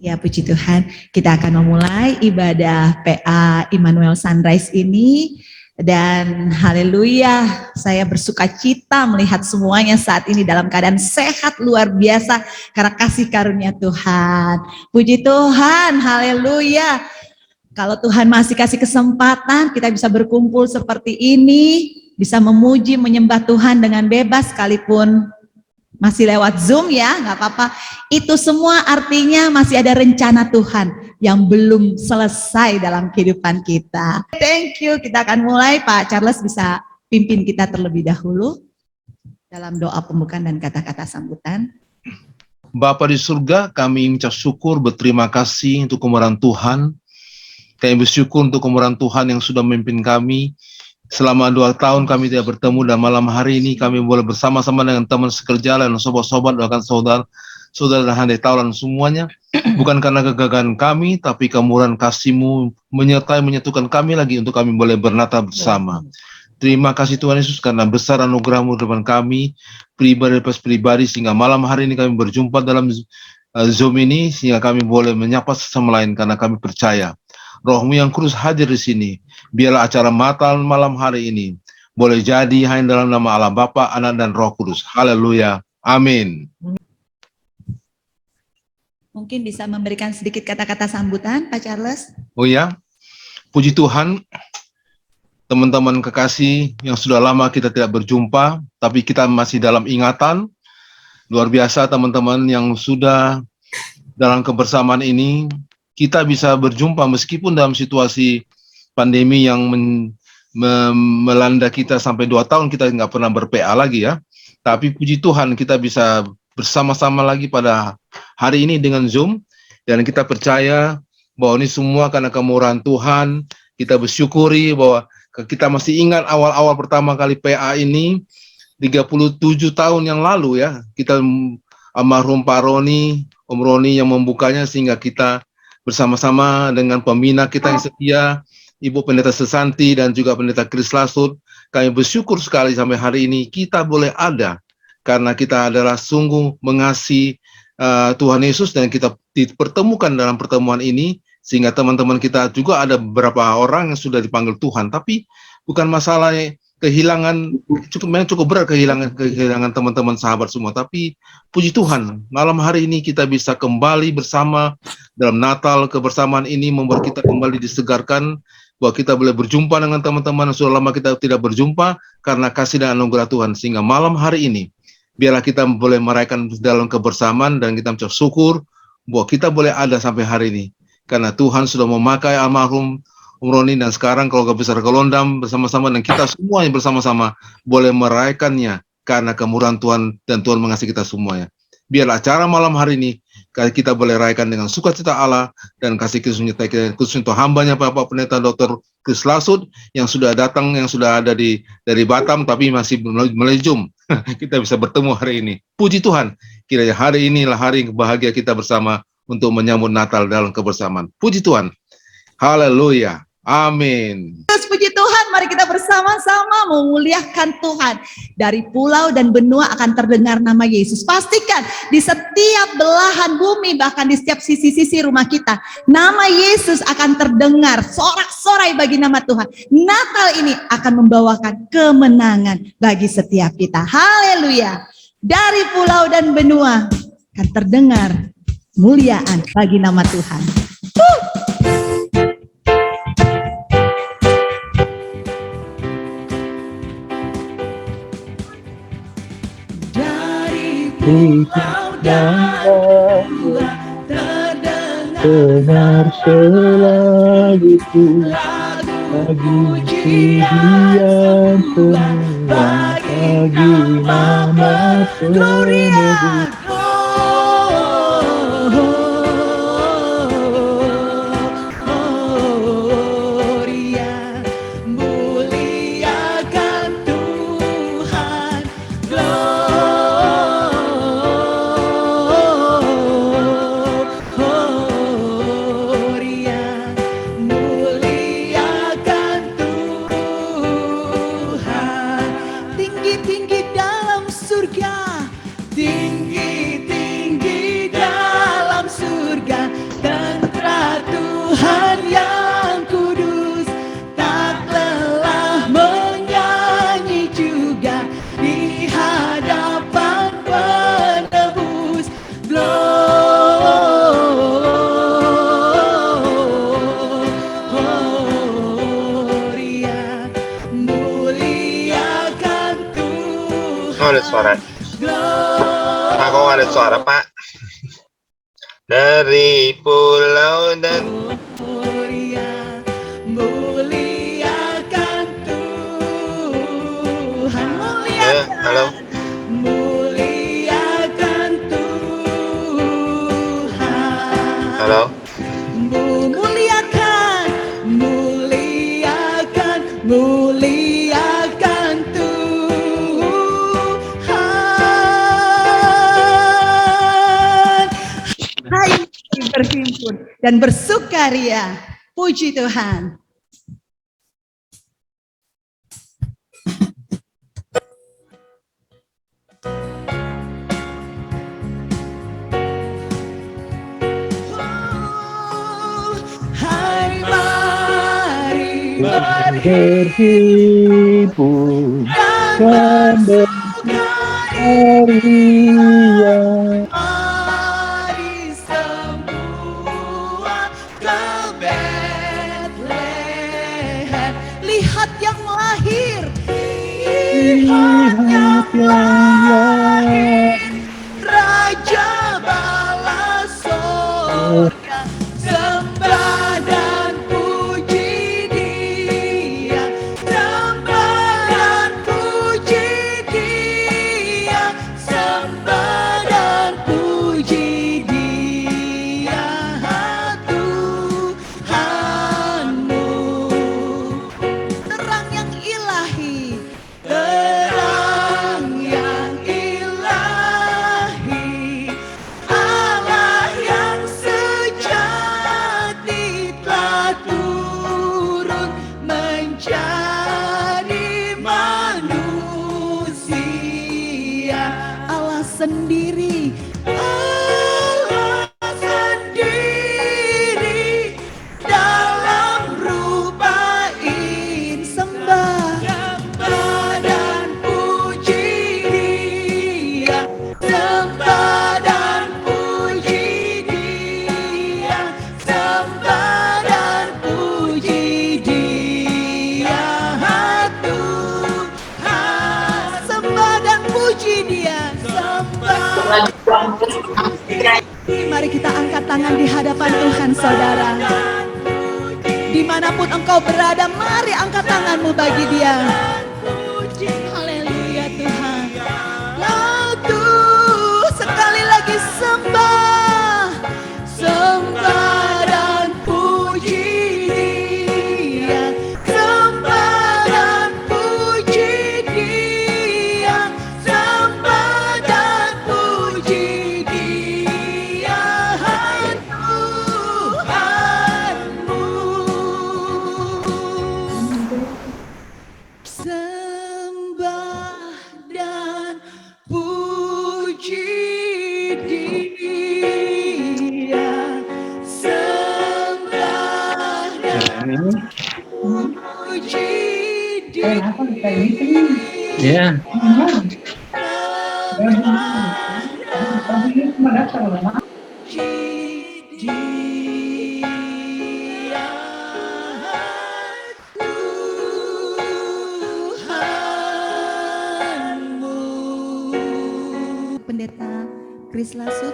Ya, puji Tuhan, kita akan memulai ibadah PA Immanuel Sunrise ini. Dan haleluya, saya bersuka cita melihat semuanya saat ini dalam keadaan sehat luar biasa karena kasih karunia Tuhan. Puji Tuhan, haleluya. Kalau Tuhan masih kasih kesempatan, kita bisa berkumpul seperti ini, bisa memuji, menyembah Tuhan dengan bebas sekalipun masih lewat Zoom ya, nggak apa-apa. Itu semua artinya masih ada rencana Tuhan yang belum selesai dalam kehidupan kita. Thank you, kita akan mulai. Pak Charles bisa pimpin kita terlebih dahulu dalam doa pembukaan dan kata-kata sambutan. Bapa di surga, kami mengucap syukur, berterima kasih untuk kemurahan Tuhan. Kami bersyukur untuk kemurahan Tuhan yang sudah memimpin kami. Selama 2 tahun kami tidak bertemu, dan malam hari ini kami boleh bersama-sama dengan teman sekerja dan sobat-sobat, bahkan saudara dan handai taulan semuanya. Bukan karena kegagalan kami, tapi kemurahan kasih-Mu menyertai menyatukan kami lagi untuk kami boleh bernata bersama. Terima kasih Tuhan Yesus karena besar anugerah-Mu depan kami, pribadi lepas pribadi, sehingga malam hari ini kami berjumpa dalam Zoom ini, sehingga kami boleh menyapa sesama lain karena kami percaya Roh-Mu yang kudus hadir di sini. Biarlah acara malam hari ini boleh jadi hanya dalam nama Allah Bapa, Anak, dan Roh Kudus. Haleluya. Amin. Mungkin bisa memberikan sedikit kata-kata sambutan, Pak Charles. Oh ya, puji Tuhan, teman-teman kekasih yang sudah lama kita tidak berjumpa, tapi kita masih dalam ingatan. Luar biasa teman-teman yang sudah dalam kebersamaan ini, kita bisa berjumpa meskipun dalam situasi pandemi yang melanda kita sampai 2 tahun kita nggak pernah ber-PA lagi ya. Tapi puji Tuhan kita bisa bersama-sama lagi pada hari ini dengan Zoom, dan kita percaya bahwa ini semua karena kemurahan Tuhan. Kita bersyukuri bahwa kita masih ingat awal-awal pertama kali PA ini 37 tahun yang lalu ya. Kita almarhum Pak Roni, Om Roni yang membukanya, sehingga kita bersama-sama dengan pembina kita yang setia, Ibu Pendeta Sesanti dan juga Pendeta Chris Lasut, kami bersyukur sekali sampai hari ini kita boleh ada karena kita adalah sungguh mengasihi Tuhan Yesus, dan kita dipertemukan dalam pertemuan ini, sehingga teman-teman kita juga ada beberapa orang yang sudah dipanggil Tuhan, tapi bukan masalah kehilangan, cukup berat kehilangan teman-teman sahabat semua, tapi puji Tuhan malam hari ini kita bisa kembali bersama dalam Natal. Kebersamaan ini membuat kita kembali disegarkan, bahwa kita boleh berjumpa dengan teman-teman yang sudah lama kita tidak berjumpa karena kasih dan anugerah Tuhan, sehingga malam hari ini biarlah kita boleh merayakan dalam kebersamaan, dan kita mengucap syukur bahwa kita boleh ada sampai hari ini karena Tuhan sudah memakai almarhum Om Roni, dan sekarang Keluarga Besar Gelondam bersama-sama, dan kita semuanya bersama-sama boleh merayakannya karena kemurahan Tuhan, dan Tuhan mengasihi kita semuanya. Biarlah acara malam hari ini kita boleh rayakan dengan sukacita Allah dan kasih Kristus-Nya, khususnya untuk hambanya Bapak Pendeta Dr. Chris Lasut yang sudah datang, yang sudah ada dari Batam tapi masih melejum. Kita bisa bertemu hari ini. Puji Tuhan, kiranya hari inilah hari yang bahagia kita bersama untuk menyambut Natal dalam kebersamaan. Puji Tuhan. Haleluya. Amin. Puji Tuhan, mari kita bersama-sama memuliakan Tuhan. Dari pulau dan benua akan terdengar nama Yesus. Pastikan di setiap belahan bumi, bahkan di setiap sisi-sisi rumah kita, nama Yesus akan terdengar sorak-sorai bagi nama Tuhan. Natal ini akan membawakan kemenangan bagi setiap kita. Haleluya. Dari pulau dan benua akan terdengar muliaan bagi nama Tuhan. Pulau dan benua terdengar selaguku, lagu pujian Tuhan bagi nama Tuhan. Tinggi dalam surga, tinggi suara. Pak, kok nggak ada suara, Pak? Dari pulau dan muliakan Tuhan, halo. muliakan Tuhan. Halo. Muliakan, muliakan, muliakan Tuhan. Hai berhimpun dan bersukaria. Puji Tuhan. Hai mari berhimpun dan bersukaria. Mari semua ke Bethlehem. Lihat yang lahir, lihat yang lahir, Raja bala sorga. Sembah dan puji Dia, sembah dan puji Dia, sembah dan puji Dia, Tuhanmu. Terang yang ilahi, terang yang ilahi, Allah yang sejati telah turun menjadi manusia. Allah sendiri, Allah sendiri dalam rupa sembah, sembah dan puji Dia, sembah dan puji Dia, sembah dan puji Dia, Tuhan. Sembah dan puji Dia, sembah. Mari kita angkat tangan di hadapan Tuhan, saudara. Dimanapun engkau berada, mari angkat tanganmu bagi Dia. Haleluya Tuhan. Sekali lagi sembah, sembah dan puji Dia, sembah dan puji Dia, sembah dan puji Dia, Tuhanmu. Sembah dan puji Dia, sembah dan puji Dia, Ya. Pendeta Chris Lasut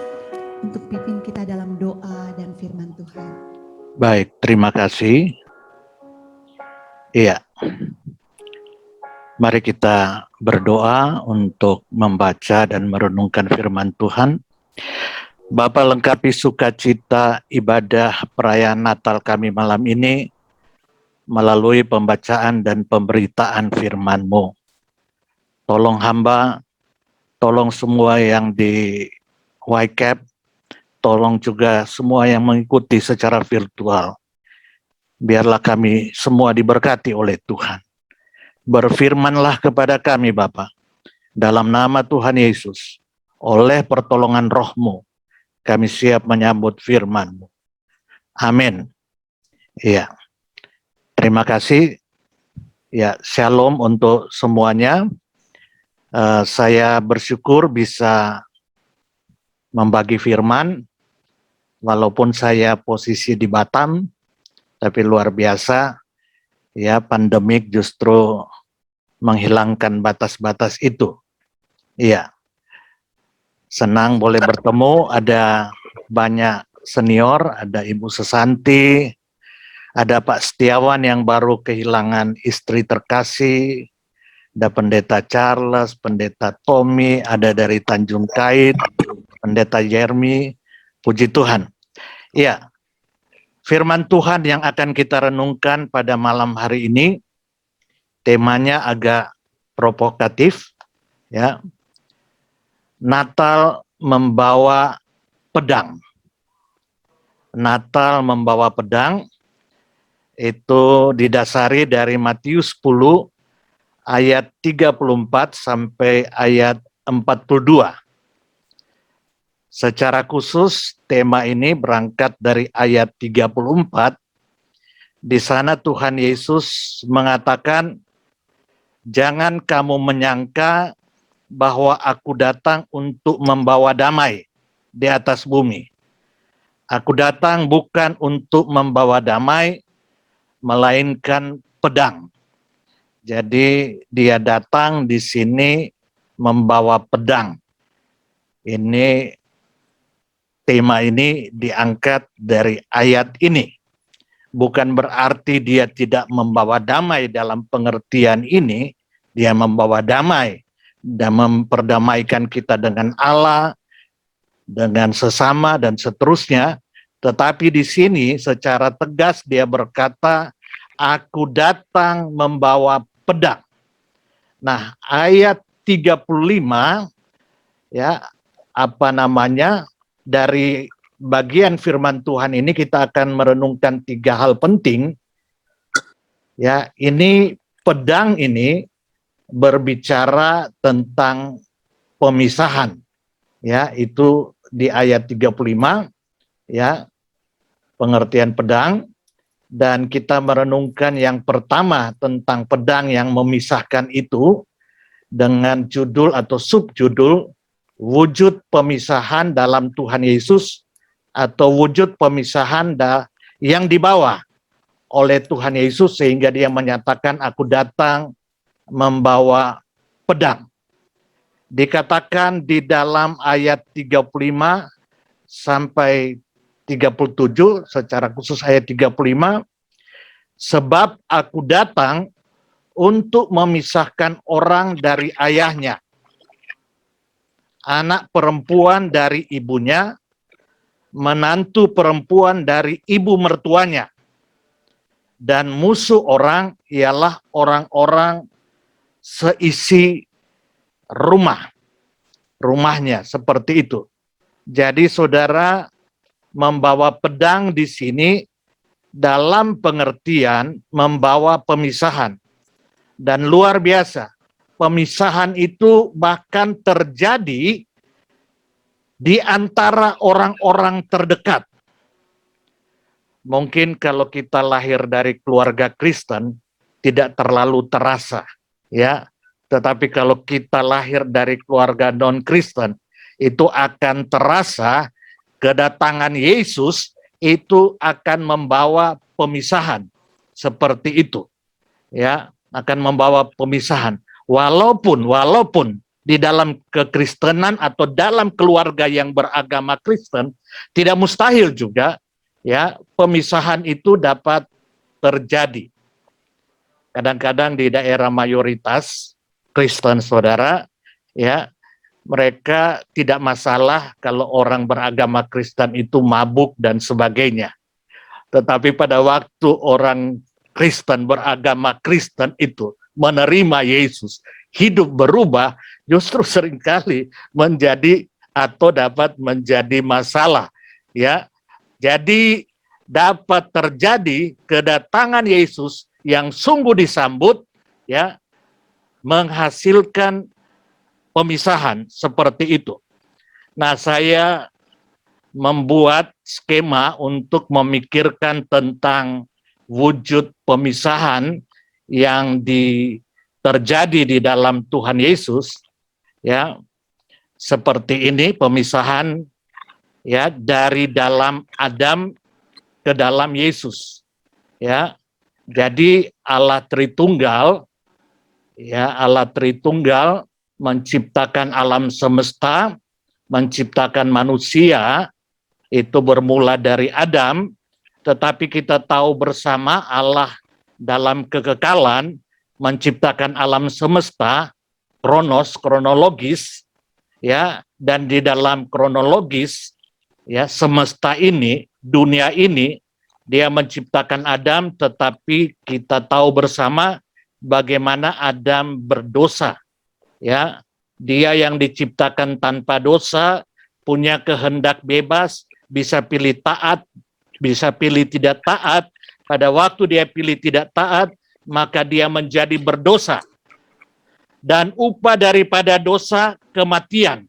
untuk pimpin kita dalam doa dan firman Tuhan. Baik, terima kasih. Iya. Mari kita berdoa untuk membaca dan merenungkan firman Tuhan. Bapa, lengkapi sukacita ibadah perayaan Natal kami malam ini melalui pembacaan dan pemberitaan firman-Mu. Tolong hamba, tolong semua yang di YCAP, tolong juga semua yang mengikuti secara virtual. Biarlah kami semua diberkati oleh Tuhan. Berfirmanlah kepada kami Bapa, dalam nama Tuhan Yesus, oleh pertolongan Roh-Mu, kami siap menyambut firman-Mu. Amin. Ya, terima kasih. Ya, shalom untuk semuanya. Saya bersyukur bisa membagi firman, walaupun saya posisi di Batam, tapi luar biasa. Ya, pandemik justru menghilangkan batas-batas itu. Iya, senang boleh bertemu. Ada banyak senior, ada Ibu Sesanti, ada Pak Setiawan yang baru kehilangan istri terkasih, ada Pendeta Charles, Pendeta Tommy, ada dari Tanjung Kait, Pendeta Jeremy. Puji Tuhan. Iya, firman Tuhan yang akan kita renungkan pada malam hari ini, temanya agak provokatif, ya. Natal membawa pedang. Natal membawa pedang itu didasari dari Matius 10 ayat 34 sampai ayat 42. Secara khusus tema ini berangkat dari ayat 34. Di sana Tuhan Yesus mengatakan, "Jangan kamu menyangka bahwa aku datang untuk membawa damai di atas bumi. Aku datang bukan untuk membawa damai, melainkan pedang." Jadi dia datang di sini membawa pedang. Ini tema ini diangkat dari ayat ini. Bukan berarti dia tidak membawa damai dalam pengertian ini, dia membawa damai dan memperdamaikan kita dengan Allah, dengan sesama dan seterusnya. Tetapi di sini secara tegas dia berkata, "Aku datang membawa pedang." Nah, ayat 35 ya, dari bagian firman Tuhan ini kita akan merenungkan 3 hal penting. Ya, ini pedang ini berbicara tentang pemisahan. Ya, itu di ayat 35 ya, pengertian pedang, dan kita merenungkan yang pertama tentang pedang yang memisahkan itu dengan judul atau subjudul wujud pemisahan dalam Tuhan Yesus atau wujud pemisahan yang dibawa oleh Tuhan Yesus sehingga dia menyatakan, "Aku datang membawa pedang." Dikatakan di dalam ayat 35 sampai 37, secara khusus ayat 35, "Sebab aku datang untuk memisahkan orang dari ayahnya, anak perempuan dari ibunya, menantu perempuan dari ibu mertuanya, dan musuh orang ialah orang-orang seisi rumahnya." Seperti itu. Jadi saudara, membawa pedang di sini dalam pengertian membawa pemisahan. Dan luar biasa, pemisahan itu bahkan terjadi di antara orang-orang terdekat. Mungkin kalau kita lahir dari keluarga Kristen tidak terlalu terasa, ya. Tetapi kalau kita lahir dari keluarga non-Kristen, itu akan terasa kedatangan Yesus itu akan membawa pemisahan. Seperti itu. Ya, akan membawa pemisahan. Walaupun di dalam kekristenan atau dalam keluarga yang beragama Kristen, tidak mustahil juga ya pemisahan itu dapat terjadi. Kadang-kadang di daerah mayoritas Kristen saudara, ya, mereka tidak masalah kalau orang beragama Kristen itu mabuk dan sebagainya. Tetapi pada waktu orang Kristen beragama Kristen itu menerima Yesus, hidup berubah, justru seringkali menjadi atau dapat menjadi masalah. Ya, jadi dapat terjadi kedatangan Yesus yang sungguh disambut, ya, menghasilkan pemisahan seperti itu. Nah, saya membuat skema untuk memikirkan tentang wujud pemisahan yang terjadi di dalam Tuhan Yesus, ya, seperti ini pemisahan ya dari dalam Adam ke dalam Yesus, ya. Jadi Allah Tritunggal, ya, Allah Tritunggal menciptakan alam semesta, menciptakan manusia, itu bermula dari Adam, tetapi kita tahu bersama Allah dalam kekekalan menciptakan alam semesta, kronologis, ya, dan di dalam kronologis, ya, semesta ini, dunia ini, dia menciptakan Adam, tetapi kita tahu bersama bagaimana Adam berdosa, ya. Dia yang diciptakan tanpa dosa, punya kehendak bebas, bisa pilih taat, bisa pilih tidak taat. Pada waktu dia pilih tidak taat, maka dia menjadi berdosa. Dan upah daripada dosa, kematian.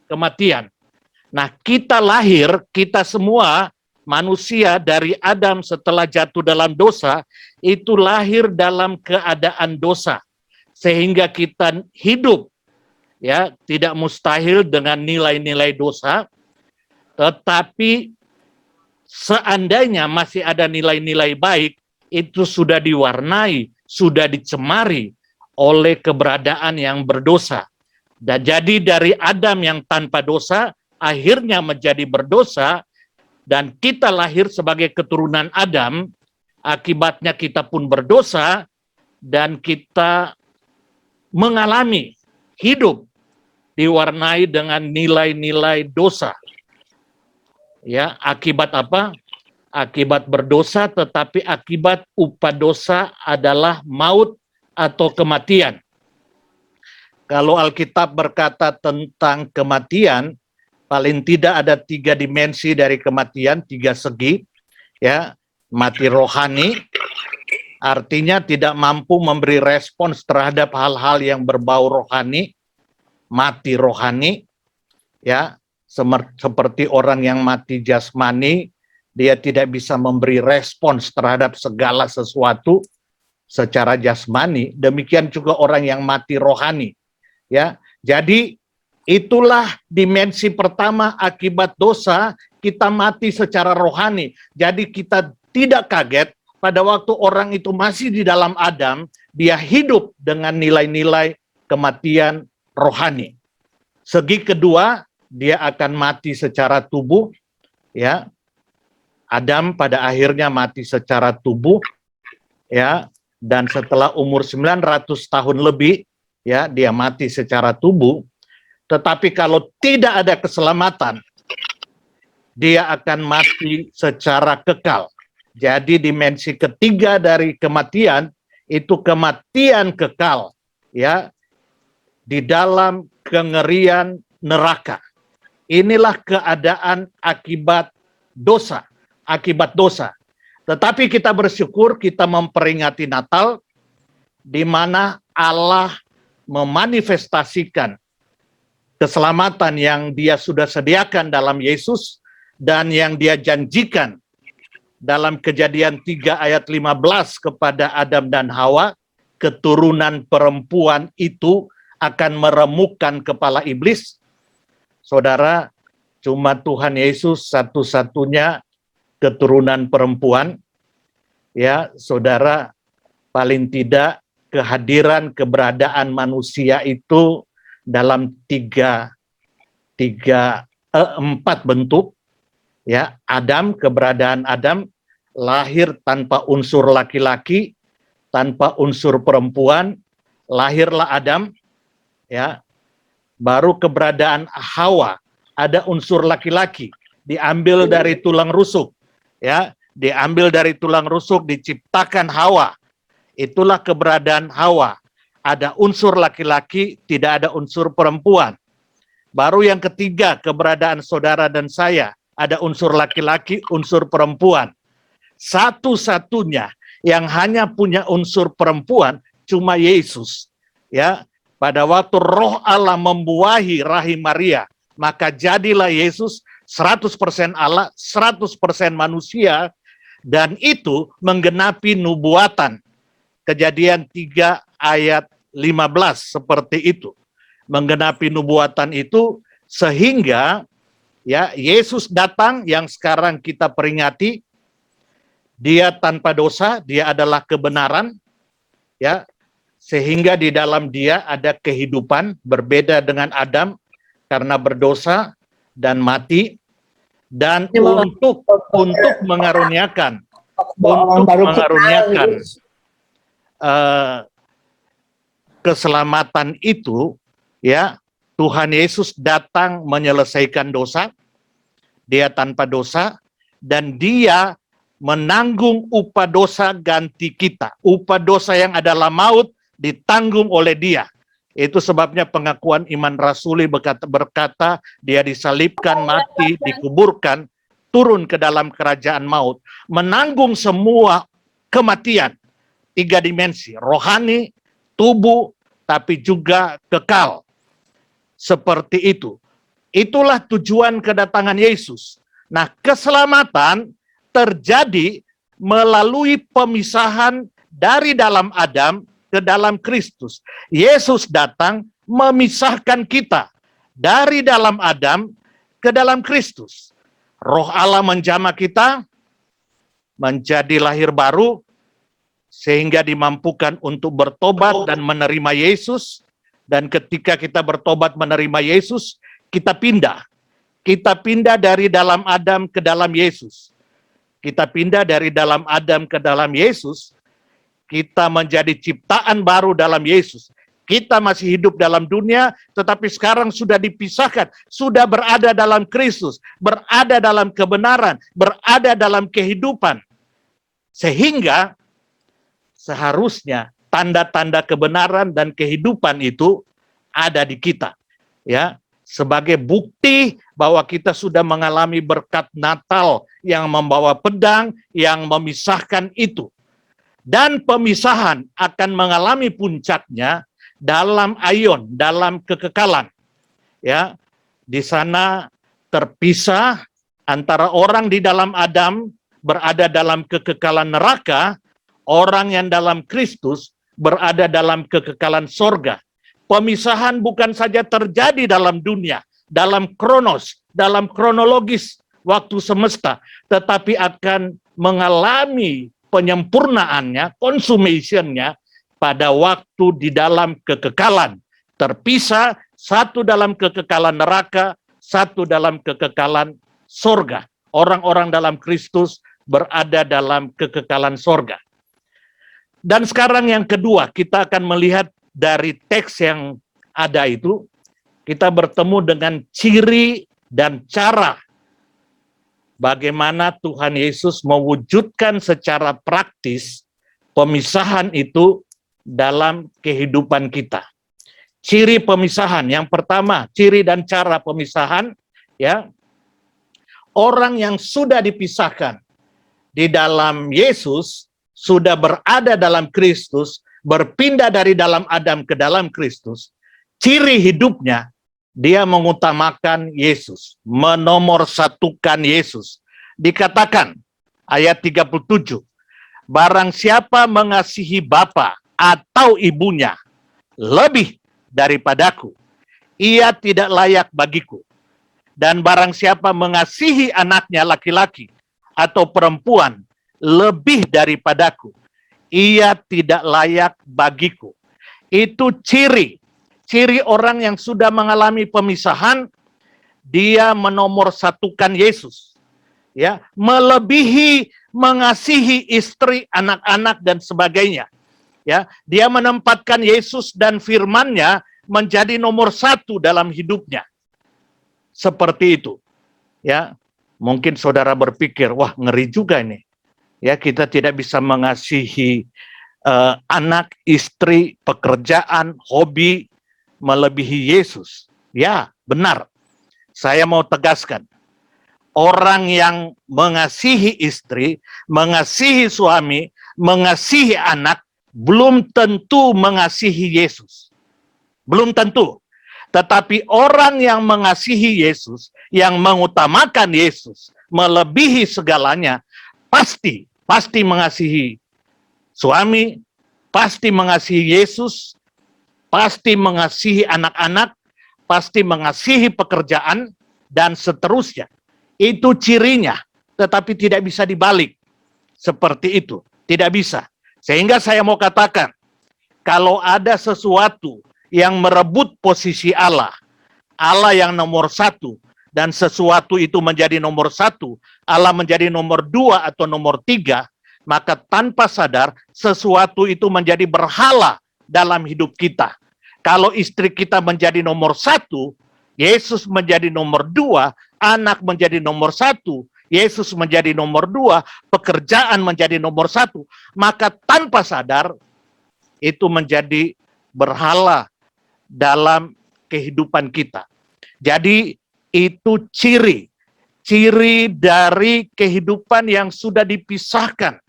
Kematian. Nah, kita lahir, kita semua manusia dari Adam setelah jatuh dalam dosa, itu lahir dalam keadaan dosa. Sehingga kita hidup, ya, tidak mustahil dengan nilai-nilai dosa, tetapi seandainya masih ada nilai-nilai baik, itu sudah diwarnai, sudah dicemari oleh keberadaan yang berdosa. Dan jadi dari Adam yang tanpa dosa, akhirnya menjadi berdosa, dan kita lahir sebagai keturunan Adam, akibatnya kita pun berdosa, dan kita mengalami hidup diwarnai dengan nilai-nilai dosa. Ya, akibat apa? Akibat berdosa, tetapi akibat upah dosa adalah maut atau kematian. Kalau Alkitab berkata tentang kematian, paling tidak ada 3 dimensi dari kematian, 3 segi. Ya, mati rohani, artinya tidak mampu memberi respons terhadap hal-hal yang berbau rohani, mati rohani, ya, seperti orang yang mati jasmani, dia tidak bisa memberi respons terhadap segala sesuatu secara jasmani. Demikian juga orang yang mati rohani, ya. Jadi itulah dimensi pertama akibat dosa, kita mati secara rohani. Jadi kita tidak kaget pada waktu orang itu masih di dalam Adam, dia hidup dengan nilai-nilai kematian rohani. Segi kedua, dia akan mati secara tubuh, ya. Adam pada akhirnya mati secara tubuh, ya, dan setelah umur 900 tahun lebih, ya, dia mati secara tubuh. Tetapi kalau tidak ada keselamatan, dia akan mati secara kekal. Jadi dimensi ketiga dari kematian itu kematian kekal, ya, di dalam kengerian neraka. Inilah keadaan akibat dosa, akibat dosa. Tetapi kita bersyukur, kita memperingati Natal, di mana Allah memanifestasikan keselamatan yang Dia sudah sediakan dalam Yesus dan yang Dia janjikan dalam Kejadian 3 ayat 15 kepada Adam dan Hawa, keturunan perempuan itu akan meremukkan kepala iblis. Saudara, cuma Tuhan Yesus satu-satunya keturunan perempuan. Ya, saudara, paling tidak kehadiran keberadaan manusia itu dalam 4 bentuk. Ya, Adam, keberadaan Adam lahir tanpa unsur laki-laki, tanpa unsur perempuan, lahirlah Adam, ya. Baru keberadaan Hawa, ada unsur laki-laki, diambil dari tulang rusuk, ya, diambil dari tulang rusuk, diciptakan Hawa. Itulah keberadaan Hawa. Ada unsur laki-laki, tidak ada unsur perempuan. Baru yang ketiga, keberadaan saudara dan saya, ada unsur laki-laki, unsur perempuan. Satu-satunya yang hanya punya unsur perempuan cuma Yesus, ya. Pada waktu Roh Allah membuahi rahim Maria, maka jadilah Yesus 100% Allah, 100% manusia, dan itu menggenapi nubuatan. Kejadian 3 ayat 15 seperti itu. Menggenapi nubuatan itu sehingga, ya, Yesus datang yang sekarang kita peringati. Dia tanpa dosa, dia adalah kebenaran, ya. sehingga di dalam dia ada kehidupan, berbeda dengan Adam karena berdosa dan mati, dan untuk mengaruniakan keselamatan itu, ya, Tuhan Yesus datang menyelesaikan dosa. Dia tanpa dosa dan dia menanggung upah dosa ganti kita. Upah dosa yang adalah maut ditanggung oleh dia. Itu sebabnya pengakuan iman rasuli berkata dia disalibkan, mati, dikuburkan, turun ke dalam kerajaan maut, menanggung semua kematian, 3 dimensi, rohani, tubuh, tapi juga kekal. Seperti itu. Itulah tujuan kedatangan Yesus. Nah, keselamatan terjadi melalui pemisahan dari dalam Adam ke dalam Kristus. Yesus datang memisahkan kita dari dalam Adam ke dalam Kristus. Roh Allah menjamah kita menjadi lahir baru, sehingga dimampukan untuk bertobat dan menerima Yesus. Dan ketika kita bertobat menerima Yesus, kita pindah. Kita pindah dari dalam Adam ke dalam Yesus. Kita pindah dari dalam Adam ke dalam Yesus. Kita menjadi ciptaan baru dalam Yesus. Kita masih hidup dalam dunia, tetapi sekarang sudah dipisahkan. Sudah berada dalam Kristus. Berada dalam kebenaran. Berada dalam kehidupan. Sehingga seharusnya tanda-tanda kebenaran dan kehidupan itu ada di kita, ya, sebagai bukti bahwa kita sudah mengalami berkat Natal yang membawa pedang yang memisahkan itu. Dan pemisahan akan mengalami puncaknya dalam aion, dalam kekekalan. Ya, di sana terpisah antara orang di dalam Adam berada dalam kekekalan neraka, orang yang dalam Kristus berada dalam kekekalan sorga. Pemisahan bukan saja terjadi dalam dunia, dalam kronos, dalam kronologis waktu semesta, tetapi akan mengalami penyempurnaannya, consummationnya pada waktu di dalam kekekalan. Terpisah, satu dalam kekekalan neraka, satu dalam kekekalan sorga. Orang-orang dalam Kristus berada dalam kekekalan sorga. Dan sekarang yang kedua, kita akan melihat dari teks yang ada itu, kita bertemu dengan ciri dan cara bagaimana Tuhan Yesus mewujudkan secara praktis pemisahan itu dalam kehidupan kita. Ciri pemisahan, yang pertama, ciri dan cara pemisahan, ya, orang yang sudah dipisahkan di dalam Yesus, sudah berada dalam Kristus, berpindah dari dalam Adam ke dalam Kristus, ciri hidupnya, dia mengutamakan Yesus, menomorsatukan Yesus. Dikatakan, ayat 37, barang siapa mengasihi bapa atau ibunya lebih daripadaku, ia tidak layak bagiku. Dan barang siapa mengasihi anaknya laki-laki atau perempuan lebih daripadaku, ia tidak layak bagiku. Itu ciri orang yang sudah mengalami pemisahan, dia menomorsatukan Yesus, ya, melebihi mengasihi istri, anak-anak dan sebagainya. Ya, dia menempatkan Yesus dan firman-Nya menjadi nomor 1 dalam hidupnya. Seperti itu. Ya, mungkin saudara berpikir, wah, ngeri juga ini. Ya, kita tidak bisa mengasihi anak, istri, pekerjaan, hobi melebihi Yesus. Ya, benar. Saya mau tegaskan. Orang yang mengasihi istri, mengasihi suami, mengasihi anak, belum tentu mengasihi Yesus. Belum tentu. Tetapi orang yang mengasihi Yesus, yang mengutamakan Yesus, melebihi segalanya, pasti mengasihi suami, pasti mengasihi Yesus, pasti mengasihi anak-anak, pasti mengasihi pekerjaan, dan seterusnya. Itu cirinya, tetapi tidak bisa dibalik. Seperti itu, tidak bisa. Sehingga saya mau katakan, kalau ada sesuatu yang merebut posisi Allah, Allah yang nomor satu, dan sesuatu itu menjadi nomor satu, Allah menjadi nomor dua atau nomor tiga, maka tanpa sadar sesuatu itu menjadi berhala dalam hidup kita. Kalau istri kita menjadi nomor satu, Yesus menjadi nomor dua, anak menjadi nomor satu, Yesus menjadi nomor dua, pekerjaan menjadi nomor satu, maka tanpa sadar itu menjadi berhala dalam kehidupan kita. Jadi itu ciri dari kehidupan yang sudah dipisahkan.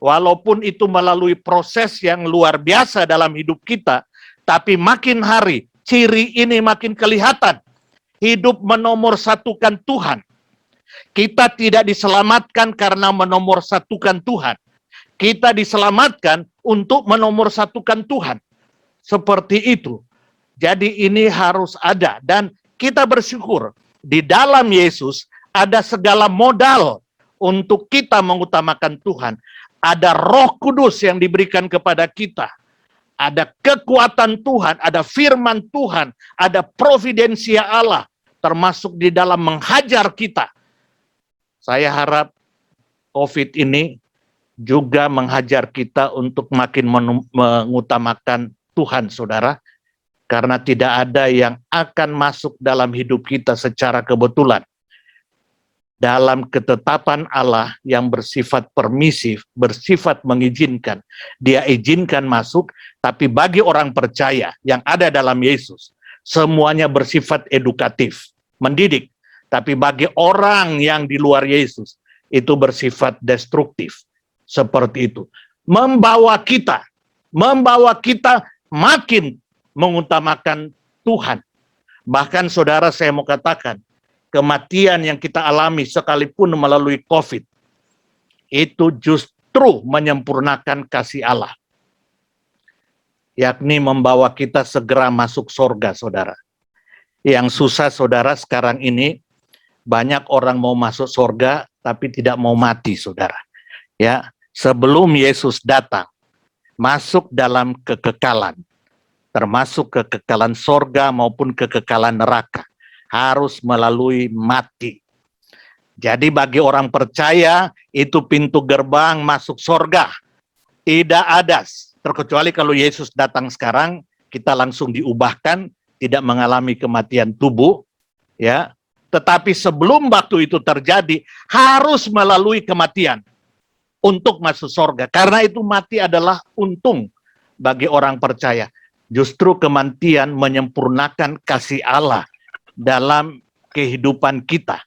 Walaupun itu melalui proses yang luar biasa dalam hidup kita, tapi makin hari ciri ini makin kelihatan. Hidup menomorsatukan Tuhan. Kita tidak diselamatkan karena menomorsatukan Tuhan. Kita diselamatkan untuk menomorsatukan Tuhan. Seperti itu. Jadi ini harus ada, dan kita bersyukur di dalam Yesus ada segala modal untuk kita mengutamakan Tuhan. Ada Roh Kudus yang diberikan kepada kita. Ada kekuatan Tuhan, ada firman Tuhan, ada providensia Allah, termasuk di dalam menghajar kita. Saya harap COVID ini juga menghajar kita untuk makin mengutamakan Tuhan, saudara. Karena tidak ada yang akan masuk dalam hidup kita secara kebetulan. Dalam ketetapan Allah yang bersifat permisif, bersifat mengizinkan. Dia izinkan masuk, tapi bagi orang percaya yang ada dalam Yesus, semuanya bersifat edukatif, mendidik. Tapi bagi orang yang di luar Yesus, itu bersifat destruktif. Seperti itu. Membawa kita makin mengutamakan Tuhan. Bahkan saudara, saya mau katakan, kematian yang kita alami sekalipun melalui COVID, itu justru menyempurnakan kasih Allah. Yakni membawa kita segera masuk surga, saudara. Yang susah, saudara, sekarang ini, banyak orang mau masuk surga, tapi tidak mau mati, saudara. Ya, sebelum Yesus datang, masuk dalam kekekalan, termasuk kekekalan sorga maupun kekekalan neraka, harus melalui mati. Jadi bagi orang percaya, itu pintu gerbang masuk sorga. Tidak ada, terkecuali kalau Yesus datang sekarang, kita langsung diubahkan, tidak mengalami kematian tubuh, ya. Tetapi sebelum waktu itu terjadi, harus melalui kematian untuk masuk sorga. Karena itu mati adalah untung bagi orang percaya. Justru kematian menyempurnakan kasih Allah dalam kehidupan kita,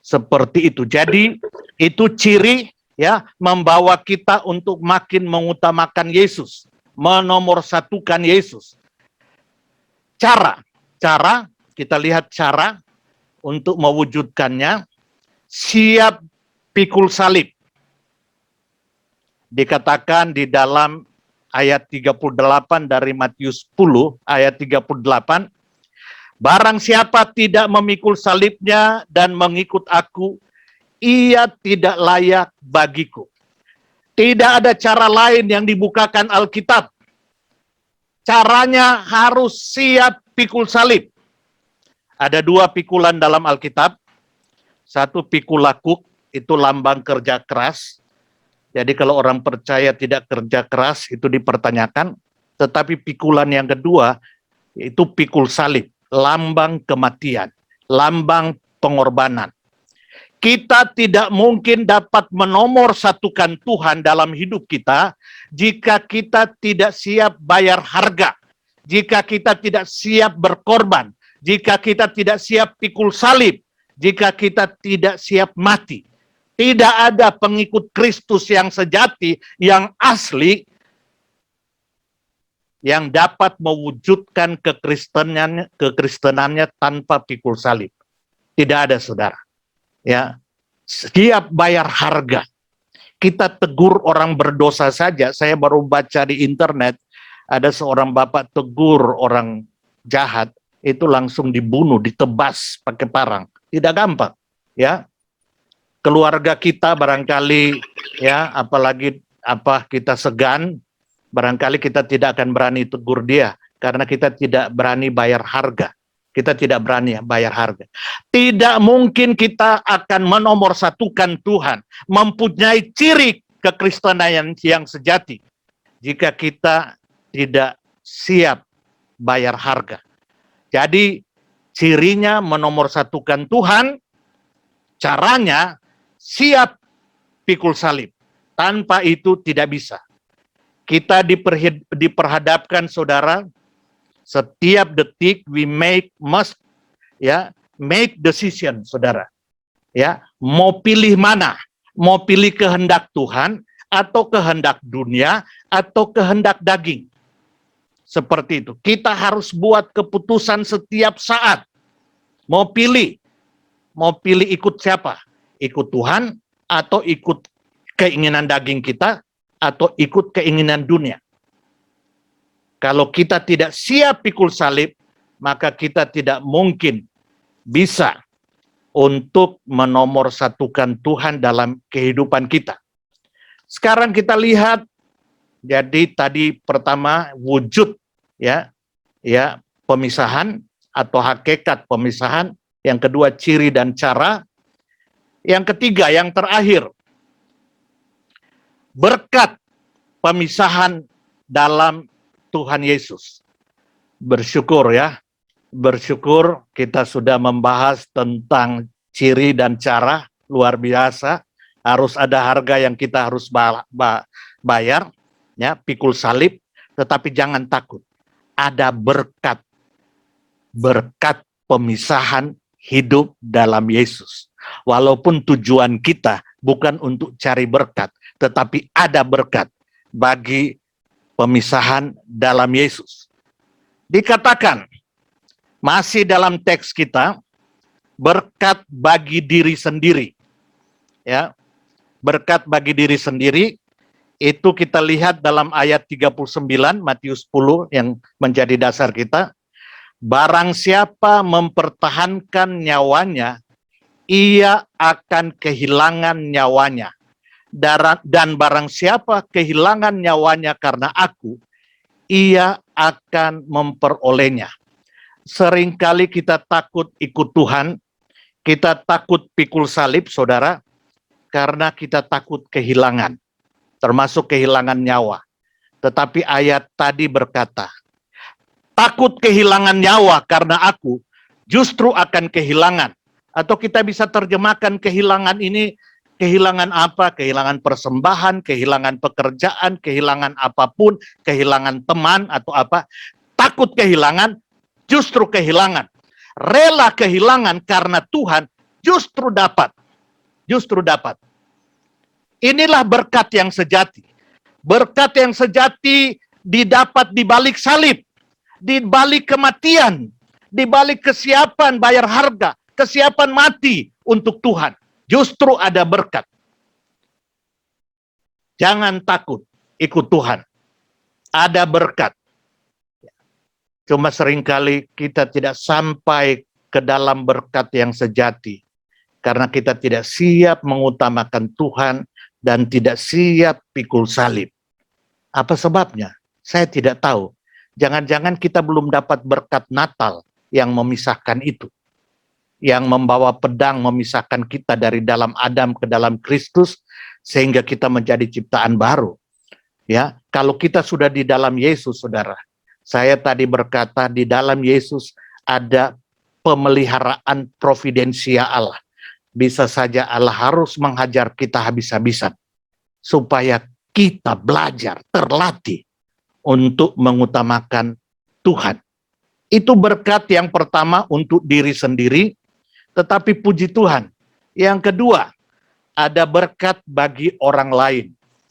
seperti itu. Jadi itu ciri, ya, membawa kita untuk makin mengutamakan Yesus, menomorsatukan Yesus. Cara kita lihat cara untuk mewujudkannya. Siap pikul salib. Dikatakan di dalam ayat 38 dari Matius 10, ayat 38, barang siapa tidak memikul salibnya dan mengikut aku, ia tidak layak bagiku. Tidak ada cara lain yang dibukakan Alkitab. Caranya harus siap pikul salib. Ada dua pikulan dalam Alkitab. Satu pikul lakuk, itu lambang kerja keras. Jadi kalau orang percaya tidak kerja keras, itu dipertanyakan. Tetapi pikulan yang kedua, itu pikul salib, lambang kematian, lambang pengorbanan. Kita tidak mungkin dapat menomorsatukan Tuhan dalam hidup kita jika kita tidak siap bayar harga, jika kita tidak siap berkorban, jika kita tidak siap pikul salib, jika kita tidak siap mati. Tidak ada pengikut Kristus yang sejati, yang asli, yang dapat mewujudkan kekristenannya tanpa pikul salib. Tidak ada, saudara. Ya, siap bayar harga. Kita tegur orang berdosa saja. Saya baru baca di internet, ada seorang bapak tegur orang jahat, itu langsung dibunuh, ditebas pakai parang. Tidak gampang, ya. Keluarga kita barangkali, ya, apalagi kita segan, Barangkali kita tidak akan berani tegur dia karena kita tidak berani bayar harga. Kita tidak berani bayar harga. Tidak mungkin kita akan menomorsatukan Tuhan, mempunyai ciri kekristenan yang sejati jika kita tidak siap bayar harga. Jadi cirinya menomorsatukan Tuhan, caranya siap pikul salib. Tanpa itu tidak bisa. Kita diperhadapkan, saudara, setiap detik make decision, saudara. Ya, mau pilih mana? Mau pilih kehendak Tuhan atau kehendak dunia atau kehendak daging? Seperti itu. Kita harus buat keputusan setiap saat. Mau pilih ikut siapa? Ikut Tuhan atau ikut keinginan daging kita atau ikut keinginan dunia? Kalau kita tidak siap pikul salib, maka kita tidak mungkin bisa untuk menomorsatukan Tuhan dalam kehidupan kita. Sekarang kita lihat, jadi tadi pertama wujud ya pemisahan atau hakikat pemisahan, yang kedua ciri dan cara, yang ketiga yang terakhir berkat pemisahan dalam Tuhan Yesus. Bersyukur ya. Bersyukur kita sudah membahas tentang ciri dan cara, luar biasa. Harus ada harga yang kita harus bayar, ya, pikul salib. Tetapi jangan takut. Ada berkat. Berkat pemisahan hidup dalam Yesus. Walaupun tujuan kita bukan untuk cari berkat, tetapi ada berkat bagi pemisahan dalam Yesus. Dikatakan, masih dalam teks kita, berkat bagi diri sendiri. Ya, berkat bagi diri sendiri, itu kita lihat dalam ayat 39, Matius 10 yang menjadi dasar kita. Barang siapa mempertahankan nyawanya, ia akan kehilangan nyawanya. Dan barang siapa kehilangan nyawanya karena aku, ia akan memperolehnya. Seringkali kita takut ikut Tuhan, kita takut pikul salib, saudara, karena kita takut kehilangan, termasuk kehilangan nyawa. Tetapi ayat tadi berkata, takut kehilangan nyawa karena aku, justru akan kehilangan. Atau kita bisa terjemahkan kehilangan ini, kehilangan apa? Kehilangan persembahan, kehilangan pekerjaan, kehilangan apapun, kehilangan teman atau apa. Takut kehilangan, justru kehilangan. Rela kehilangan karena Tuhan justru dapat. Justru dapat. Inilah berkat yang sejati. Berkat yang sejati didapat di balik salib, di balik kematian, di balik kesiapan bayar harga, kesiapan mati untuk Tuhan. Justru ada berkat. Jangan takut ikut Tuhan. Ada berkat. Cuma seringkali kita tidak sampai ke dalam berkat yang sejati. Karena kita tidak siap mengutamakan Tuhan dan tidak siap pikul salib. Apa sebabnya? Saya tidak tahu. Jangan-jangan kita belum dapat berkat Natal yang memisahkan itu. Yang membawa pedang memisahkan kita dari dalam Adam ke dalam Kristus sehingga kita menjadi ciptaan baru. Ya, kalau kita sudah di dalam Yesus, saudara. Saya tadi berkata di dalam Yesus ada pemeliharaan providensia Allah. Bisa saja Allah harus menghajar kita habis-habisan supaya kita belajar, terlatih untuk mengutamakan Tuhan. Itu berkat yang pertama untuk diri sendiri. Tetapi puji Tuhan, yang kedua, ada berkat bagi orang lain.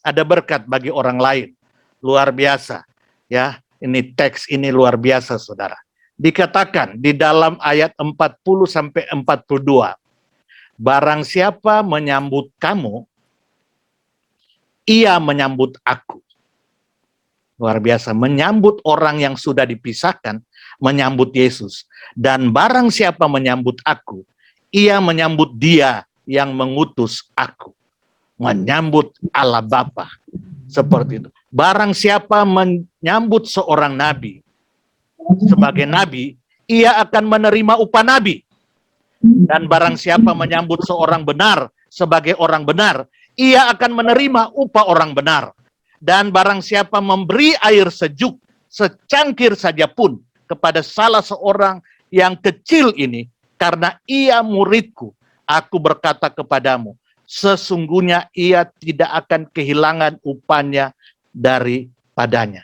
Ada berkat bagi orang lain. Luar biasa. Ya, ini teks ini luar biasa, saudara. Dikatakan di dalam ayat 40-42, barang siapa menyambut kamu, ia menyambut aku. Luar biasa, menyambut orang yang sudah dipisahkan, menyambut Yesus. Dan barang siapa menyambut aku, ia menyambut Dia yang mengutus aku. Menyambut Allah Bapa. Seperti itu. barang siapa menyambut seorang nabi sebagai nabi, ia akan menerima upah nabi. Dan barang siapa menyambut seorang benar sebagai orang benar, ia akan menerima upah orang benar. Dan barang siapa memberi air sejuk secangkir saja pun kepada salah seorang yang kecil ini, karena ia muridku, aku berkata kepadamu, sesungguhnya ia tidak akan kehilangan upahnya daripadanya.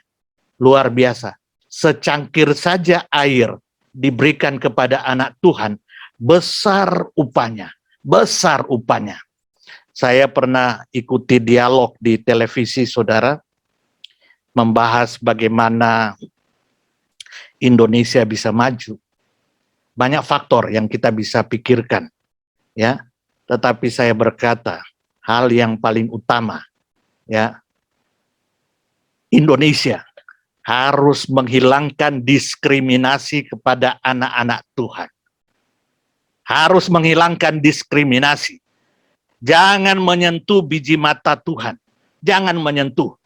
Luar biasa. Secangkir saja air diberikan kepada anak Tuhan, besar upahnya, besar upahnya. Saya pernah ikuti dialog di televisi, saudara, membahas bagaimana Indonesia bisa maju. Banyak faktor yang kita bisa pikirkan, ya. Tetapi saya berkata, hal yang paling utama, ya, Indonesia harus menghilangkan diskriminasi kepada anak-anak Tuhan. Harus menghilangkan diskriminasi. Jangan menyentuh biji mata Tuhan. Jangan menyentuh.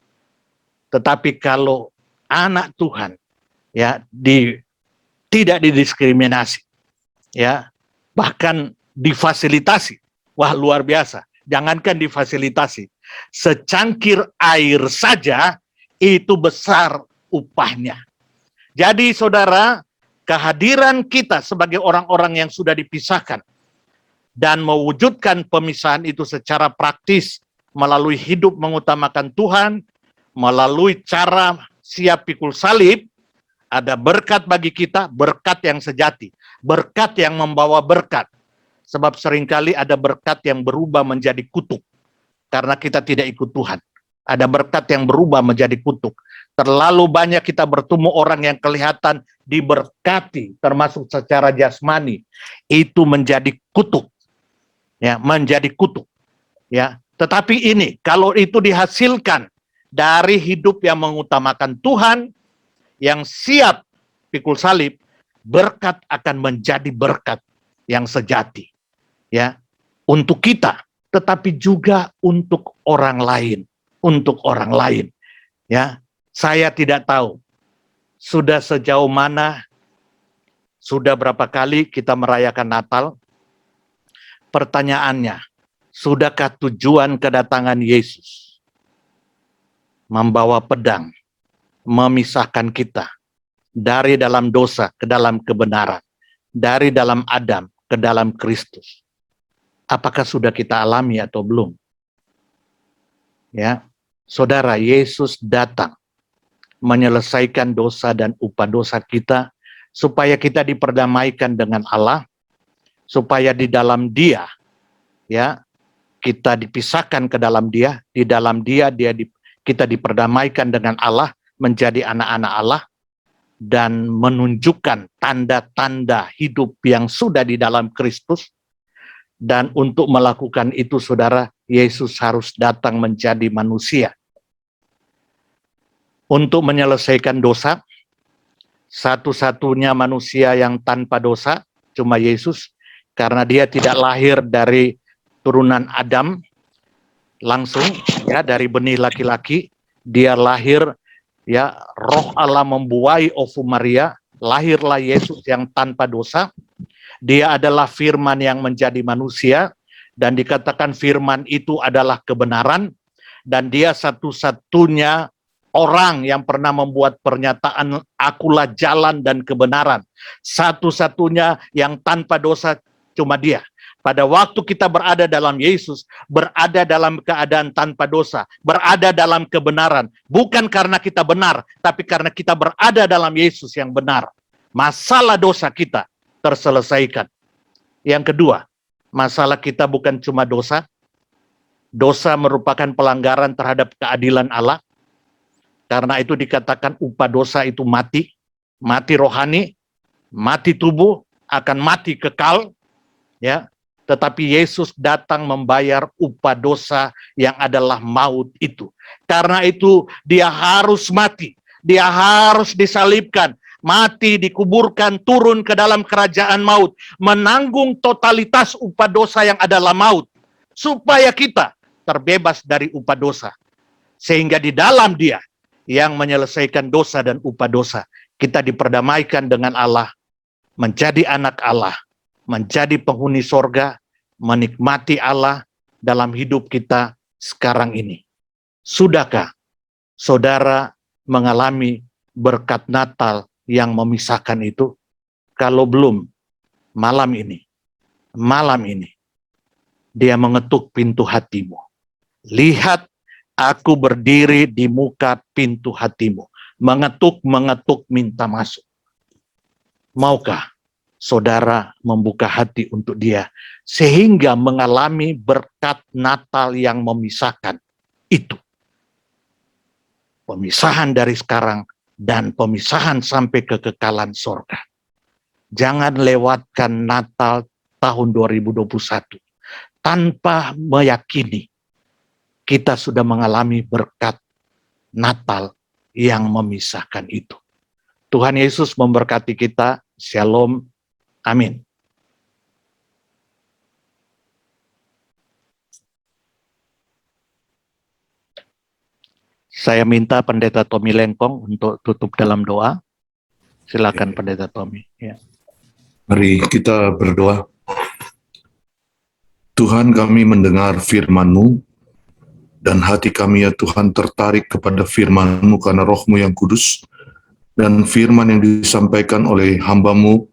Tetapi kalau anak Tuhan, ya, tidak didiskriminasi, ya, bahkan difasilitasi. Wah, luar biasa. Jangankan difasilitasi, secangkir air saja itu besar upahnya. Jadi saudara, kehadiran kita sebagai orang-orang yang sudah dipisahkan dan mewujudkan pemisahan itu secara praktis melalui hidup mengutamakan Tuhan, melalui cara siap pikul salib, ada berkat bagi kita, berkat yang sejati, berkat yang membawa berkat. Sebab seringkali ada berkat yang berubah menjadi kutuk karena kita tidak ikut Tuhan. Ada berkat yang berubah menjadi kutuk. Terlalu banyak kita bertemu orang yang kelihatan diberkati, termasuk secara jasmani, itu menjadi kutuk. Ya, menjadi kutuk. Ya, tetapi ini kalau itu dihasilkan dari hidup yang mengutamakan Tuhan, yang siap pikul salib, berkat akan menjadi berkat yang sejati. Ya, untuk kita, tetapi juga untuk orang lain, untuk orang lain. Ya, saya tidak tahu sudah sejauh mana, sudah berapa kali kita merayakan Natal. Pertanyaannya, sudahkah tujuan kedatangan Yesus membawa pedang, memisahkan kita dari dalam dosa ke dalam kebenaran, dari dalam Adam ke dalam Kristus? Apakah sudah kita alami atau belum? Ya, saudara, Yesus datang menyelesaikan dosa dan upah dosa kita, supaya kita diperdamaikan dengan Allah, supaya di dalam Dia, ya, kita dipisahkan ke dalam Dia, di dalam Dia, kita diperdamaikan dengan Allah, menjadi anak-anak Allah, dan menunjukkan tanda-tanda hidup yang sudah di dalam Kristus. Dan untuk melakukan itu, saudara, Yesus harus datang menjadi manusia. Untuk menyelesaikan dosa, satu-satunya manusia yang tanpa dosa cuma Yesus, karena dia tidak lahir dari turunan Adam langsung, ya, dari benih laki-laki. Dia lahir, ya, Roh Allah membuai ovum Maria, lahirlah Yesus yang tanpa dosa. Dia adalah firman yang menjadi manusia, dan dikatakan firman itu adalah kebenaran, dan dia satu-satunya orang yang pernah membuat pernyataan, akulah jalan dan kebenaran. Satu-satunya yang tanpa dosa cuma dia. Pada waktu kita berada dalam Yesus, berada dalam keadaan tanpa dosa, berada dalam kebenaran, bukan karena kita benar, tapi karena kita berada dalam Yesus yang benar. Masalah dosa kita terselesaikan. Yang kedua, masalah kita bukan cuma dosa. Dosa merupakan pelanggaran terhadap keadilan Allah. Karena itu dikatakan upah dosa itu mati. Mati rohani, mati tubuh, akan mati kekal. Ya, tetapi Yesus datang membayar upah dosa yang adalah maut itu. Karena itu dia harus mati. Dia harus disalibkan. Mati, dikuburkan, turun ke dalam kerajaan maut, menanggung totalitas upah dosa yang adalah maut, supaya kita terbebas dari upah dosa. Sehingga di dalam Dia yang menyelesaikan dosa dan upah dosa. Kita diperdamaikan dengan Allah, menjadi anak Allah, menjadi penghuni sorga, menikmati Allah dalam hidup kita sekarang ini. Sudahkah saudara mengalami berkat Natal yang memisahkan itu? Kalau belum, malam ini, dia mengetuk pintu hatimu. Lihat, aku berdiri di muka pintu hatimu. Mengetuk, minta masuk. Maukah saudara membuka hati untuk dia, sehingga mengalami berkat Natal yang memisahkan itu? Pemisahan dari sekarang dan pemisahan sampai kekekalan sorga. Jangan lewatkan Natal tahun 2021 tanpa meyakini kita sudah mengalami berkat Natal yang memisahkan itu. Tuhan Yesus memberkati kita. Shalom. Amin. Saya minta Pendeta Tommy Lengkong untuk tutup dalam doa. Silakan Pendeta Tommy. Ya. Mari kita berdoa. Tuhan, kami mendengar firman-Mu, dan hati kami ya Tuhan tertarik kepada firman-Mu karena Roh-Mu yang kudus, dan firman yang disampaikan oleh hamba-Mu,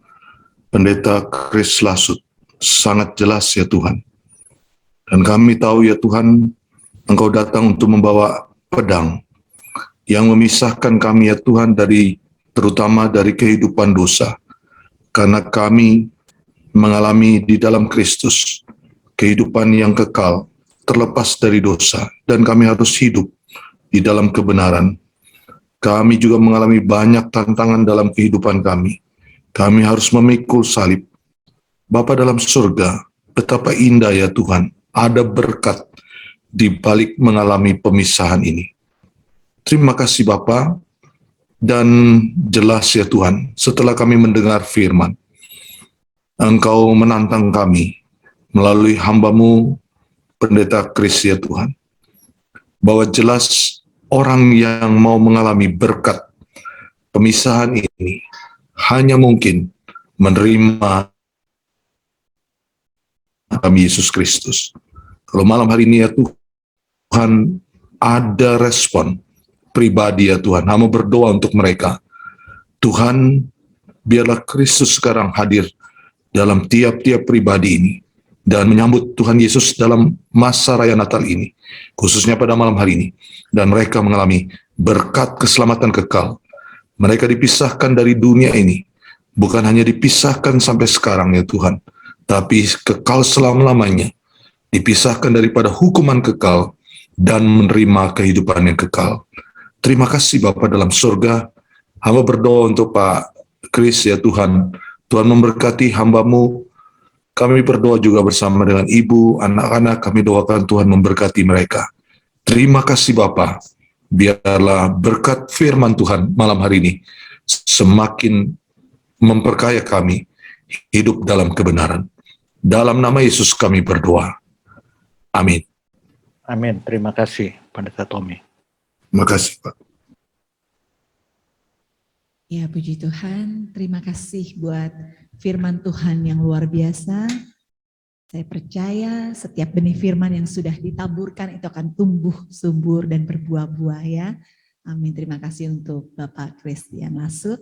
Pendeta Chris Lasut, sangat jelas ya Tuhan. Dan kami tahu ya Tuhan, Engkau datang untuk membawa pedang yang memisahkan kami ya Tuhan terutama dari kehidupan dosa. Karena kami mengalami di dalam Kristus kehidupan yang kekal, terlepas dari dosa, dan kami harus hidup di dalam kebenaran. Kami juga mengalami banyak tantangan dalam kehidupan kami. Kami harus memikul salib. Bapa dalam surga, betapa indah ya Tuhan, ada berkat di balik mengalami pemisahan ini. Terima kasih Bapa, dan jelas ya Tuhan, setelah kami mendengar firman, Engkau menantang kami melalui hamba-Mu, Pendeta Chris ya Tuhan, bahwa jelas orang yang mau mengalami berkat pemisahan ini hanya mungkin menerima kami Yesus Kristus. Kalau malam hari ini ya Tuhan, ada respon pribadi ya Tuhan, hamba berdoa untuk mereka. Tuhan, biarlah Kristus sekarang hadir dalam tiap-tiap pribadi ini, dan menyambut Tuhan Yesus dalam masa raya Natal ini, khususnya pada malam hari ini, dan mereka mengalami berkat keselamatan kekal. Mereka dipisahkan dari dunia ini, bukan hanya dipisahkan sampai sekarang ya Tuhan, tapi kekal selama-lamanya, dipisahkan daripada hukuman kekal, dan menerima kehidupan yang kekal. Terima kasih Bapa dalam surga. Hamba berdoa untuk Pak Chris ya Tuhan, Tuhan memberkati hamba-Mu. Kami berdoa juga bersama dengan ibu, anak-anak, kami doakan Tuhan memberkati mereka. Terima kasih Bapa. Biarlah berkat firman Tuhan malam hari ini semakin memperkaya kami hidup dalam kebenaran. Dalam nama Yesus kami berdoa. Amin. Amin. Terima kasih Pendeta Tommy. Terima kasih Pak. Ya, puji Tuhan. Terima kasih buat firman Tuhan yang luar biasa. Saya percaya setiap benih firman yang sudah ditaburkan itu akan tumbuh subur dan berbuah-buah ya. Amin. Terima kasih untuk Bapak Christian Lasut.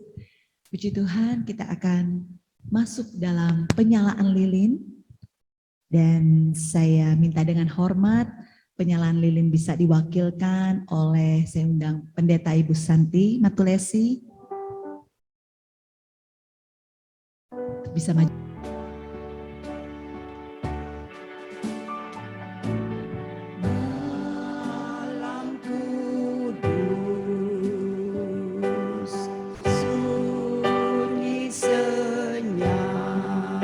Puji Tuhan, kita akan masuk dalam penyalaan lilin. Dan saya minta dengan hormat penyalaan lilin bisa diwakilkan oleh, saya undang Pendeta Ibu Santi Matulesi. Bisa maju. Malam kudus, sunyi senyap,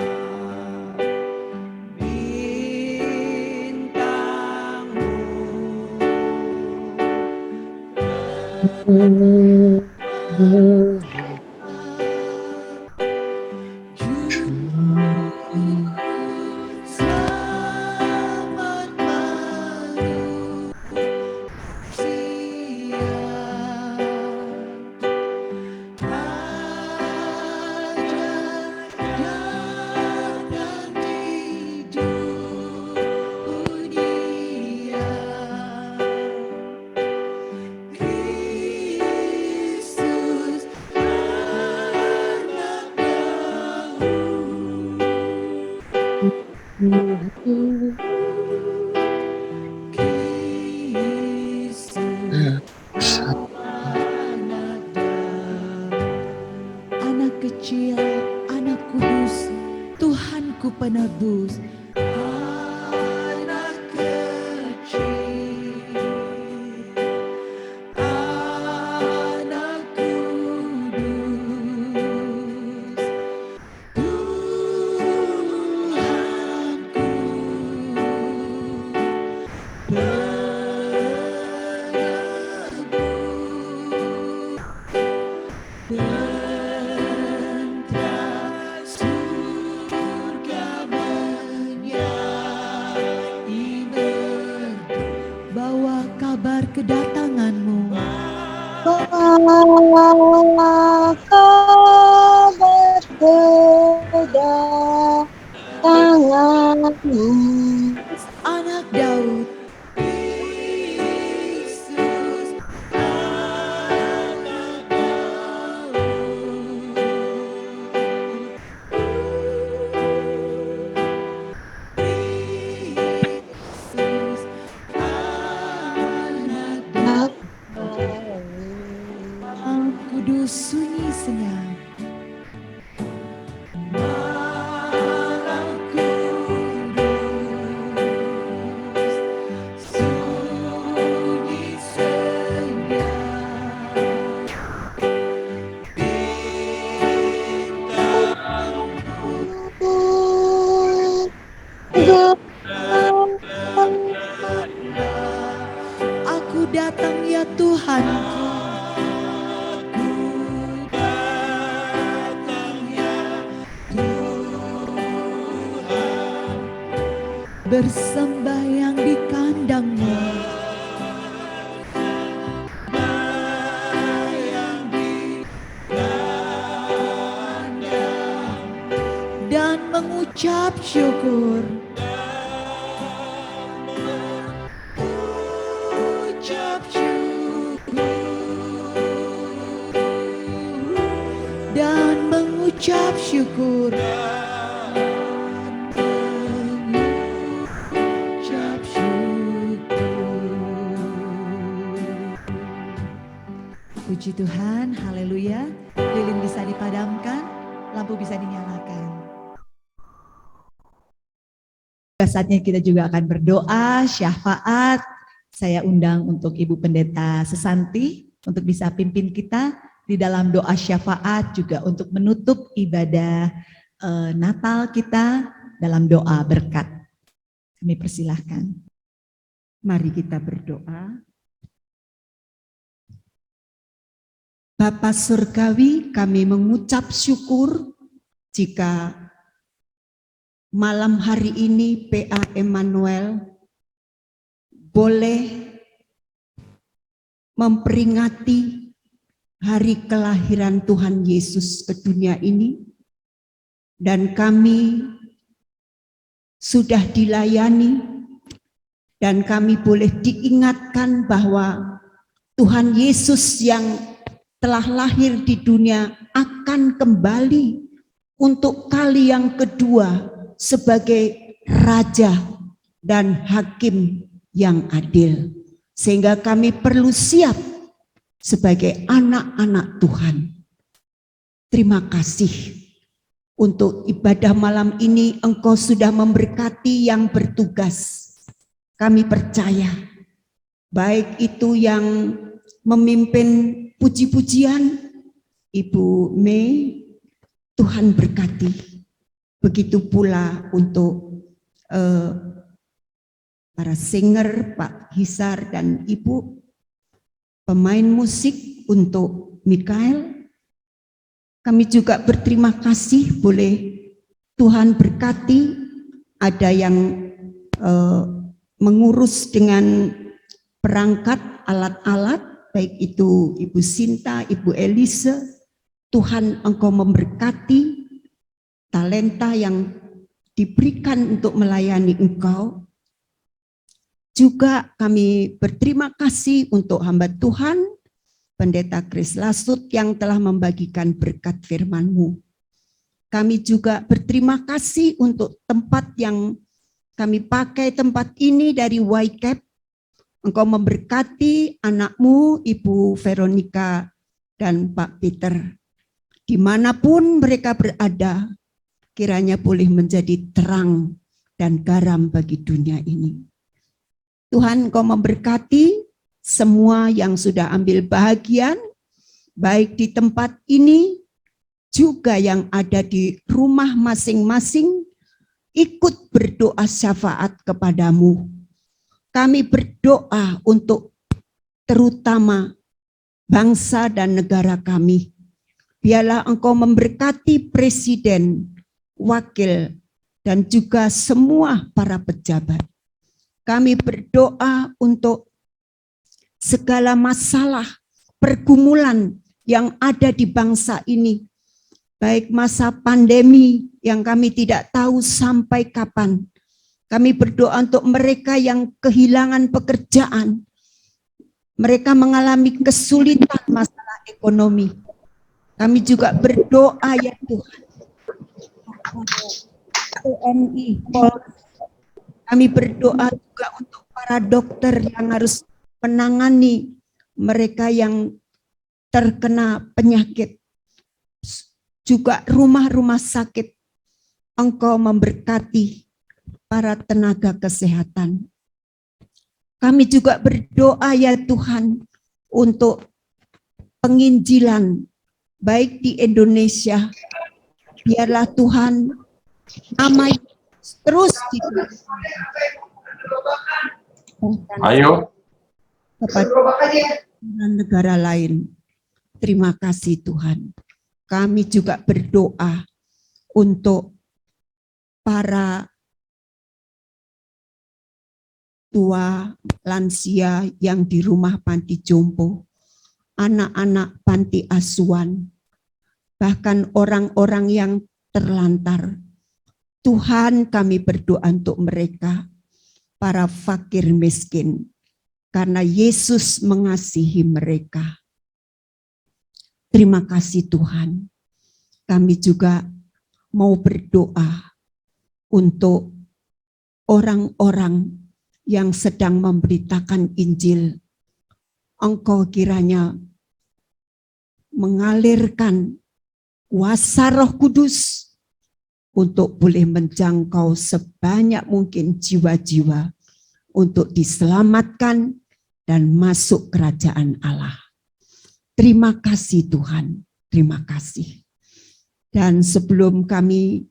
bintangmu selamat baru siang. Anak kecil, anak kudus, Tuhanku penebus. Anak kecil, anak kudus, Tuhanku bawa kabar kedatanganmu, bawa kabar kedatanganmu, anak Daud. Yesus, anak Yesus, anak Daud. Kudus sunyi senyap. Malam kudus sunyi senyap. Aku datang ya Tuhanku. Bersembahyang di kandang-Mu, dan mengucap syukur. Dan mengucap syukur. Puji Tuhan, haleluya. Lilin bisa dipadamkan, lampu bisa dinyalakan. Saatnya kita juga akan berdoa, syafaat. Saya undang untuk Ibu Pendeta Sesanti untuk bisa pimpin kita di dalam doa syafaat, juga untuk menutup ibadah Natal kita dalam doa berkat. Kami persilahkan. Mari kita berdoa. Bapa Surgawi, kami mengucap syukur jika malam hari ini PA Immanuel boleh memperingati hari kelahiran Tuhan Yesus ke dunia ini, dan kami sudah dilayani dan kami boleh diingatkan bahwa Tuhan Yesus yang telah lahir di dunia akan kembali untuk kali yang kedua sebagai Raja dan Hakim yang adil. Sehingga kami perlu siap sebagai anak-anak Tuhan. Terima kasih untuk ibadah malam ini. Engkau sudah memberkati yang bertugas. Kami percaya, baik itu yang memimpin puji-pujian, Ibu Mei, Tuhan berkati. Begitu pula untuk para singer, Pak Hisar dan Ibu, pemain musik untuk Mikael. Kami juga berterima kasih boleh Tuhan berkati, ada yang mengurus dengan perangkat alat-alat, baik itu Ibu Sinta, Ibu Elise. Tuhan Engkau memberkati talenta yang diberikan untuk melayani Engkau. Juga kami berterima kasih untuk hamba Tuhan, Pendeta Chris Lasut yang telah membagikan berkat firman-Mu. Kami juga berterima kasih untuk tempat yang kami pakai, tempat ini dari YCAP. Engkau memberkati anakmu, Ibu Veronica dan Pak Peter. Dimanapun mereka berada, kiranya boleh menjadi terang dan garam bagi dunia ini. Tuhan, Engkau memberkati semua yang sudah ambil bahagian, baik di tempat ini, juga yang ada di rumah masing-masing, ikut berdoa syafaat kepadamu. Kami berdoa untuk terutama bangsa dan negara kami. Biarlah Engkau memberkati presiden, wakil, dan juga semua para pejabat. Kami berdoa untuk segala masalah, pergumulan yang ada di bangsa ini, baik masa pandemi yang kami tidak tahu sampai kapan. Kami berdoa untuk mereka yang kehilangan pekerjaan, mereka mengalami kesulitan masalah ekonomi. Kami juga berdoa ya Tuhan, TNI, Polri. Kami berdoa juga untuk para dokter yang harus menangani mereka yang terkena penyakit. Juga rumah-rumah sakit, Engkau memberkati para tenaga kesehatan. Kami juga berdoa ya Tuhan untuk penginjilan baik di Indonesia. Biarlah Tuhan nama terus kepada negara lain. Terima kasih Tuhan. Kami juga berdoa untuk para tua lansia yang di rumah panti jompo, anak-anak panti asuhan, bahkan orang-orang yang terlantar. Tuhan, kami berdoa untuk mereka, para fakir miskin, karena Yesus mengasihi mereka. Terima kasih Tuhan. Kami juga mau berdoa untuk orang-orang yang sedang memberitakan Injil. Engkau kiranya mengalirkan kuasa Roh Kudus untuk boleh menjangkau sebanyak mungkin jiwa-jiwa untuk diselamatkan dan masuk kerajaan Allah. Terima kasih Tuhan, terima kasih. Dan sebelum kami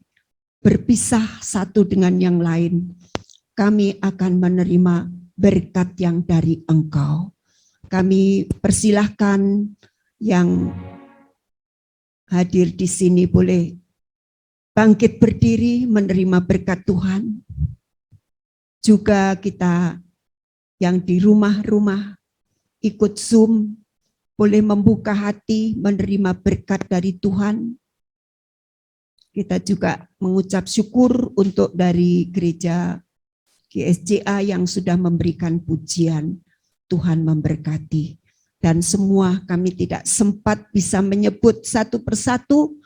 berpisah satu dengan yang lain, kami akan menerima berkat yang dari Engkau. Kami persilahkan yang hadir di sini boleh bangkit berdiri menerima berkat Tuhan. Juga kita yang di rumah-rumah ikut Zoom boleh membuka hati menerima berkat dari Tuhan. Kita juga mengucap syukur untuk dari gereja GSJA yang sudah memberikan pujian. Tuhan memberkati. Dan semua kami tidak sempat bisa menyebut satu persatu,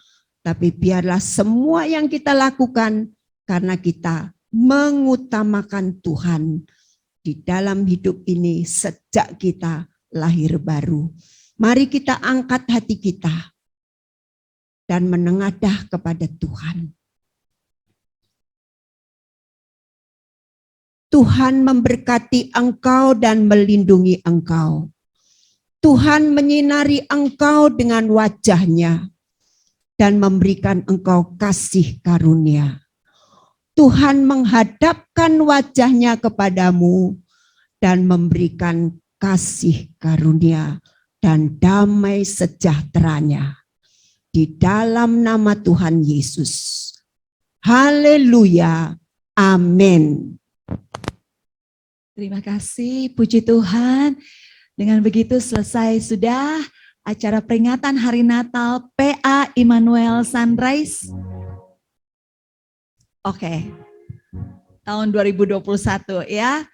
tapi biarlah semua yang kita lakukan karena kita mengutamakan Tuhan di dalam hidup ini sejak kita lahir baru. Mari kita angkat hati kita dan menengadah kepada Tuhan. Tuhan memberkati engkau dan melindungi engkau. Tuhan menyinari engkau dengan wajah-Nya dan memberikan engkau kasih karunia. Tuhan menghadapkan wajah-Nya kepadamu dan memberikan kasih karunia dan damai sejahtera-Nya. Di dalam nama Tuhan Yesus. Haleluya. Amin. Terima kasih, puji Tuhan. Dengan begitu selesai sudah acara peringatan Hari Natal PA Immanuel Sunrise. Oke, tahun 2021 ya.